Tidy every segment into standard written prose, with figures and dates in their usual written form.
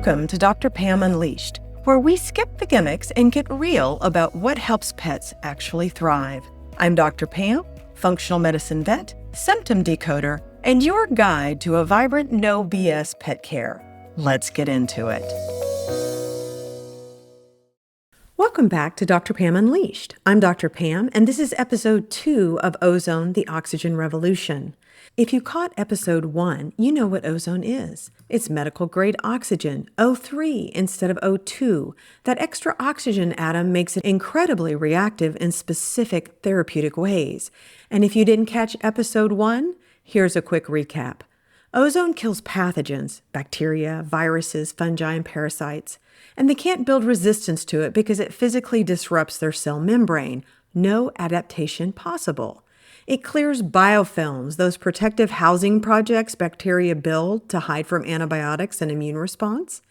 Welcome to Dr. Pam Unleashed, where we skip the gimmicks and get real about what helps pets actually thrive. I'm Dr. Pam, functional medicine vet, symptom decoder, and your guide to a vibrant, no BS pet care. Let's get into it. Welcome back to Dr. Pam Unleashed. I'm Dr. Pam, and this is episode 2 of Ozone, the Oxygen Revolution. If you caught episode 1, you know what ozone is. It's medical-grade oxygen, O3 instead of O2. That extra oxygen atom makes it incredibly reactive in specific therapeutic ways. And if you didn't catch episode 1, here's a quick recap. Ozone kills pathogens, bacteria, viruses, fungi, and parasites. And they can't build resistance to it because it physically disrupts their cell membrane. No adaptation possible. It clears biofilms, those protective housing projects bacteria build to hide from antibiotics and immune response.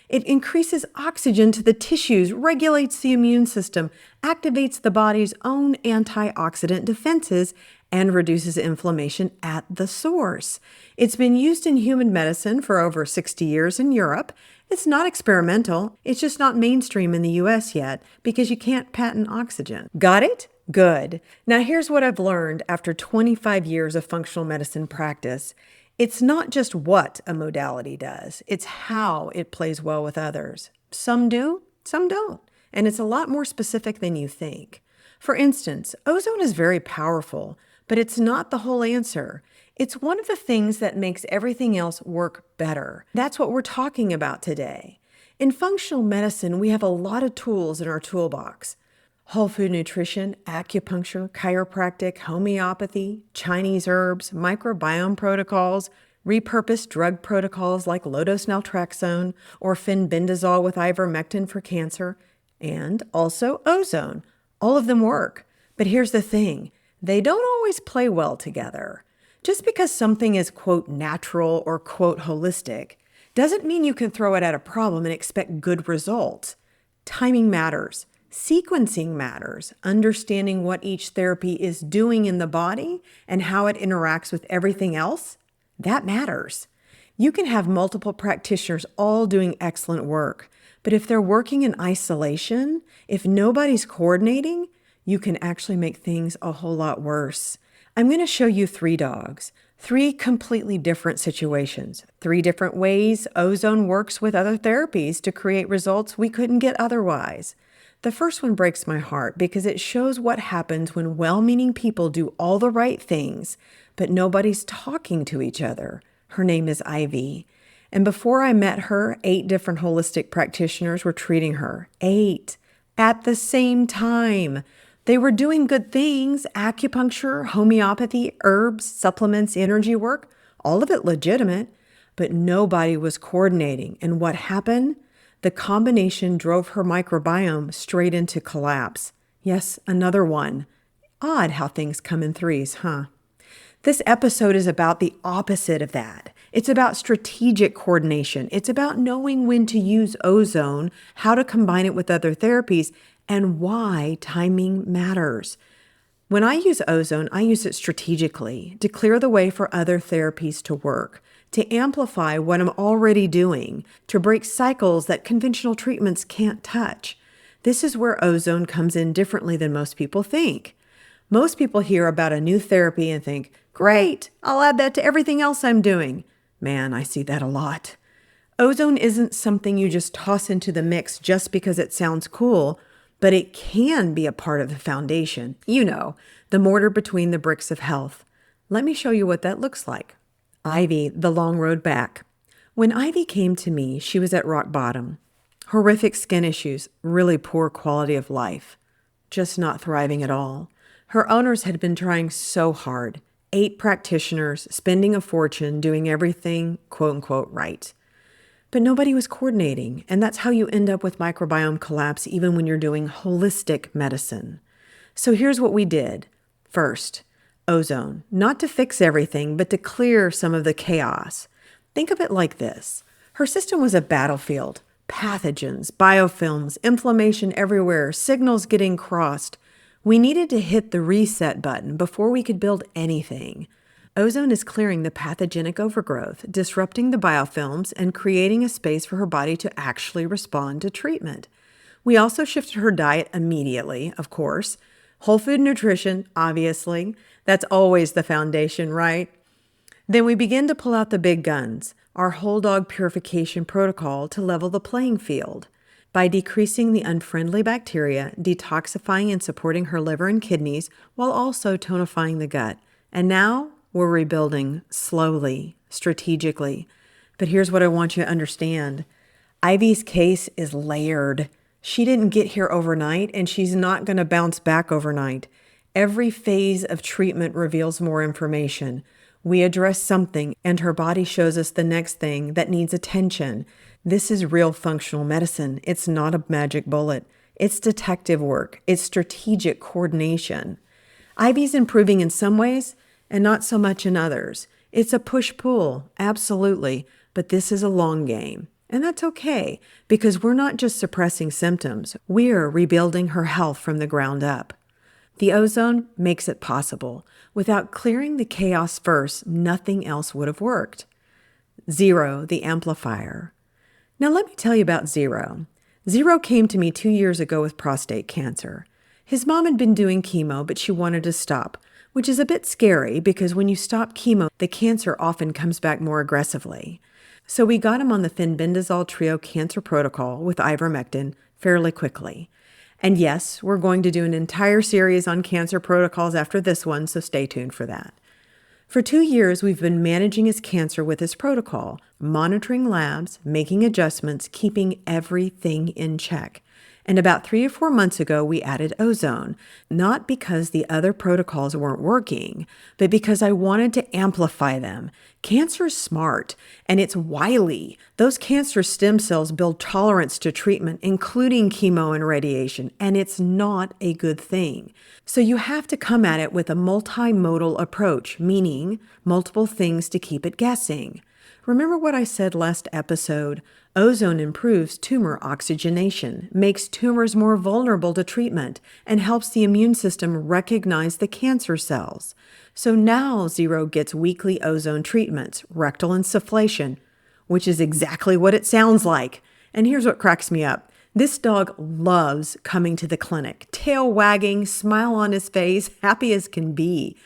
It increases oxygen to the tissues, regulates the immune system, activates the body's own antioxidant defenses, and reduces inflammation at the source. It's been used in human medicine for over 60 years in Europe. It's not experimental. It's just not mainstream in the US yet because you can't patent oxygen. Got it? Good. Now here's what I've learned after 25 years of functional medicine practice. It's not just what a modality does, it's how it plays well with others. Some do, some don't. And it's a lot more specific than you think. For instance, ozone is very powerful, but it's not the whole answer. It's one of the things that makes everything else work better. That's what we're talking about today. In functional medicine, we have a lot of tools in our toolbox. Whole food nutrition, acupuncture, chiropractic, homeopathy, Chinese herbs, microbiome protocols, repurposed drug protocols like low-dose naltrexone or fenbendazole with ivermectin for cancer, and also ozone. All of them work. But here's the thing, they don't always play well together. Just because something is, quote, natural or, quote, holistic, doesn't mean you can throw it at a problem and expect good results. Timing matters. Sequencing matters, understanding what each therapy is doing in the body and how it interacts with everything else, that matters. You can have multiple practitioners all doing excellent work, but if they're working in isolation, if nobody's coordinating, you can actually make things a whole lot worse. I'm going to show you 3 dogs, 3 completely different situations, 3 different ways ozone works with other therapies to create results we couldn't get otherwise. The first one breaks my heart because it shows what happens when well-meaning people do all the right things, but nobody's talking to each other. Her name is Ivy. And before I met her, 8 different holistic practitioners were treating her. 8 at the same time. They were doing good things, acupuncture, homeopathy, herbs, supplements, energy work, all of it legitimate, but nobody was coordinating. And what happened? The combination drove her microbiome straight into collapse. Yes, another one. Odd how things come in threes, huh? This episode is about the opposite of that. It's about strategic coordination. It's about knowing when to use ozone, how to combine it with other therapies, and why timing matters. When I use ozone, I use it strategically to clear the way for other therapies to work, to amplify what I'm already doing, to break cycles that conventional treatments can't touch. This is where ozone comes in differently than most people think. Most people hear about a new therapy and think, great, I'll add that to everything else I'm doing. Man, I see that a lot. Ozone isn't something you just toss into the mix just because it sounds cool, but it can be a part of the foundation. You know, the mortar between the bricks of health. Let me show you what that looks like. Ivy, the long road back. When Ivy came to me, she was at rock bottom. Horrific skin issues, really poor quality of life. Just not thriving at all. Her owners had been trying so hard. 8 practitioners, spending a fortune, doing everything, quote unquote, right. But nobody was coordinating, and that's how you end up with microbiome collapse even when you're doing holistic medicine. So here's what we did. First, ozone, not to fix everything, but to clear some of the chaos. Think of it like this. Her system was a battlefield. Pathogens, biofilms, inflammation everywhere, signals getting crossed. We needed to hit the reset button before we could build anything. Ozone is clearing the pathogenic overgrowth, disrupting the biofilms, and creating a space for her body to actually respond to treatment. We also shifted her diet immediately, of course. Whole food nutrition, obviously. That's always the foundation, right? Then we begin to pull out the big guns, our whole dog purification protocol to level the playing field. By decreasing the unfriendly bacteria, detoxifying and supporting her liver and kidneys, while also tonifying the gut. And now we're rebuilding slowly, strategically. But here's what I want you to understand. Ivy's case is layered. She didn't get here overnight, and she's not going to bounce back overnight. Every phase of treatment reveals more information. We address something, and her body shows us the next thing that needs attention. This is real functional medicine. It's not a magic bullet. It's detective work. It's strategic coordination. Ivy's improving in some ways and not so much in others. It's a push-pull, absolutely, but this is a long game. And that's okay, because we're not just suppressing symptoms. We're rebuilding her health from the ground up. The ozone makes it possible. Without clearing the chaos first, nothing else would have worked. Zero, the amplifier. Now let me tell you about Zero. Zero came to me 2 years ago with prostate cancer. His mom had been doing chemo, but she wanted to stop, which is a bit scary because when you stop chemo, the cancer often comes back more aggressively. So we got him on the fenbendazole trio cancer protocol with ivermectin fairly quickly. And yes, we're going to do an entire series on cancer protocols after this one, so stay tuned for that. For 2 years, we've been managing his cancer with this protocol, monitoring labs, making adjustments, keeping everything in check. And about 3 or 4 months ago, we added Ozone, not because the other protocols weren't working, but because I wanted to amplify them. Cancer is smart, and it's wily. Those cancer stem cells build tolerance to treatment, including chemo and radiation, and it's not a good thing. So you have to come at it with a multimodal approach, meaning multiple things to keep it guessing. Remember what I said last episode? Ozone improves tumor oxygenation, makes tumors more vulnerable to treatment, and helps the immune system recognize the cancer cells. So now Zero gets weekly ozone treatments, rectal insufflation, which is exactly what it sounds like. And here's what cracks me up. This dog loves coming to the clinic, tail wagging, smile on his face, happy as can be.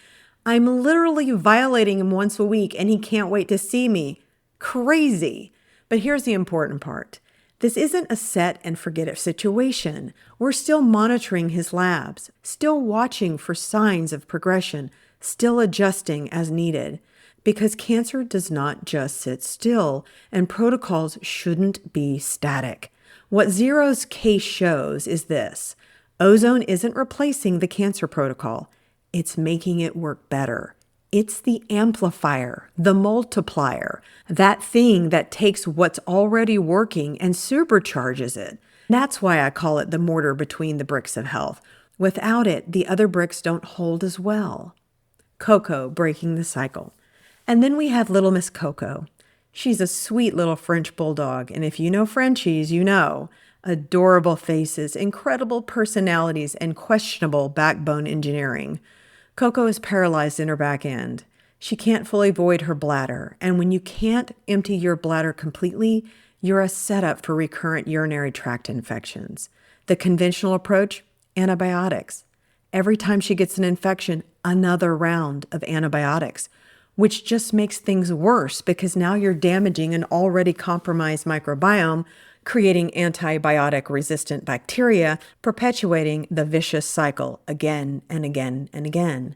I'm literally violating him once a week, and he can't wait to see me. Crazy. But here's the important part. This isn't a set and forget it situation. We're still monitoring his labs, still watching for signs of progression, still adjusting as needed. Because cancer does not just sit still, and protocols shouldn't be static. What Zero's case shows is this. Ozone isn't replacing the cancer protocol. It's making it work better. It's the amplifier, the multiplier, that thing that takes what's already working and supercharges it. That's why I call it the mortar between the bricks of health. Without it, the other bricks don't hold as well. Coco breaking the cycle. And then we have little Miss Coco. She's a sweet little French bulldog, and if you know Frenchies, you know. Adorable faces, incredible personalities, and questionable backbone engineering. Coco is paralyzed in her back end. She can't fully void her bladder, and when you can't empty your bladder completely, you're a setup for recurrent urinary tract infections. The conventional approach? Antibiotics. Every time she gets an infection, another round of antibiotics, which just makes things worse because now you're damaging an already compromised microbiome, creating antibiotic-resistant bacteria, perpetuating the vicious cycle again and again and again.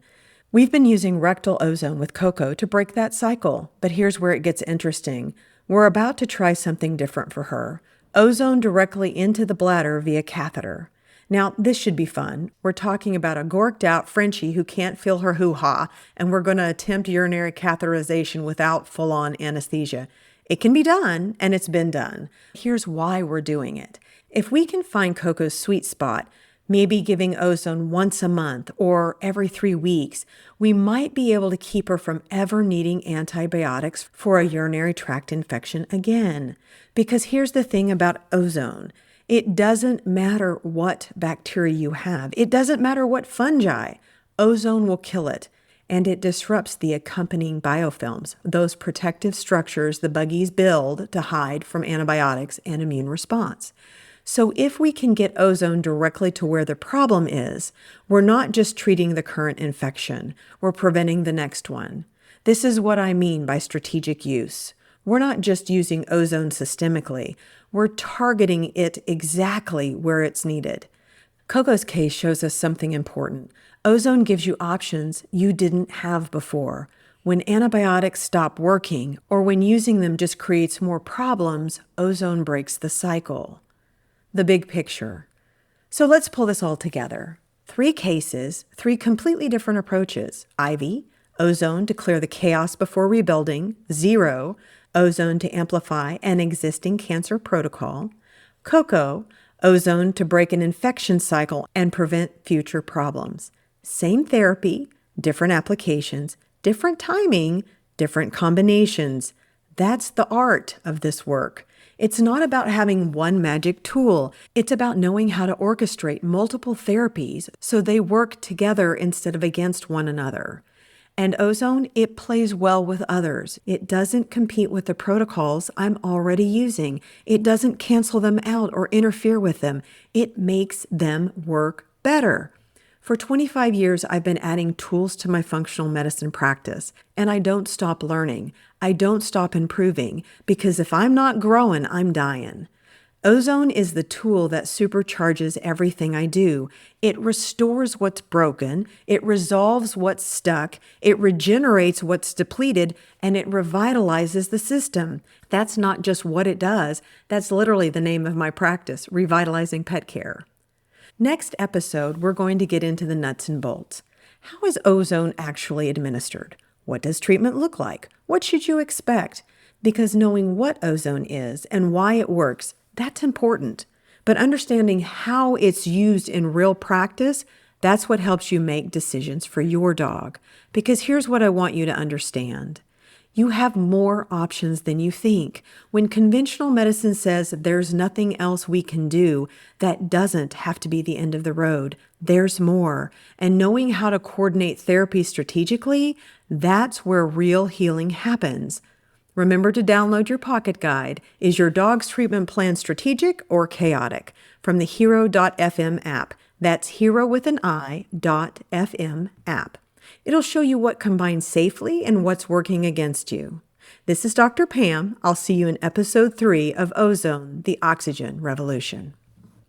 We've been using rectal ozone with Coco to break that cycle, but here's where it gets interesting. We're about to try something different for her. Ozone directly into the bladder via catheter. Now, this should be fun. We're talking about a gorked-out Frenchie who can't feel her hoo-ha, and we're going to attempt urinary catheterization without full-on anesthesia. It can be done, and it's been done. Here's why we're doing it. If we can find Coco's sweet spot, maybe giving ozone once a month or every 3 weeks, we might be able to keep her from ever needing antibiotics for a urinary tract infection again. Because here's the thing about ozone. It doesn't matter what bacteria you have. It doesn't matter what fungi. Ozone will kill it. and it disrupts the accompanying biofilms, those protective structures the buggies build to hide from antibiotics and immune response. So if we can get ozone directly to where the problem is, we're not just treating the current infection, we're preventing the next one. This is what I mean by strategic use. We're not just using ozone systemically, we're targeting it exactly where it's needed. Coco's case shows us something important. Ozone gives you options you didn't have before. When antibiotics stop working, or when using them just creates more problems, ozone breaks the cycle. The big picture. So let's pull this all together. 3 cases, 3 completely different approaches. IV, ozone to clear the chaos before rebuilding. 0, ozone to amplify an existing cancer protocol. Coco, ozone to break an infection cycle and prevent future problems. Same therapy, different applications, different timing, different combinations. That's the art of this work. It's not about having one magic tool. It's about knowing how to orchestrate multiple therapies so they work together instead of against one another. And ozone, it plays well with others. It doesn't compete with the protocols I'm already using. It doesn't cancel them out or interfere with them. It makes them work better. For 25 years, I've been adding tools to my functional medicine practice, and I don't stop learning. I don't stop improving, because if I'm not growing, I'm dying. Ozone is the tool that supercharges everything I do. It restores what's broken, it resolves what's stuck, it regenerates what's depleted, and it revitalizes the system. That's not just what it does, that's literally the name of my practice, Revitalizing Pet Care. Next episode, we're going to get into the nuts and bolts. How is ozone actually administered? What does treatment look like? What should you expect? Because knowing what ozone is and why it works, that's important. But understanding how it's used in real practice, that's what helps you make decisions for your dog. Because here's what I want you to understand. You have more options than you think. When conventional medicine says there's nothing else we can do, that doesn't have to be the end of the road. There's more. And knowing how to coordinate therapy strategically, that's where real healing happens. Remember to download your pocket guide. Is your dog's treatment plan strategic or chaotic? From the hero.fm app. That's hero with an I.fm app. It'll show you what combines safely and what's working against you. This is Dr. Pam. I'll see you in episode 3 of Ozone, the Oxygen Revolution.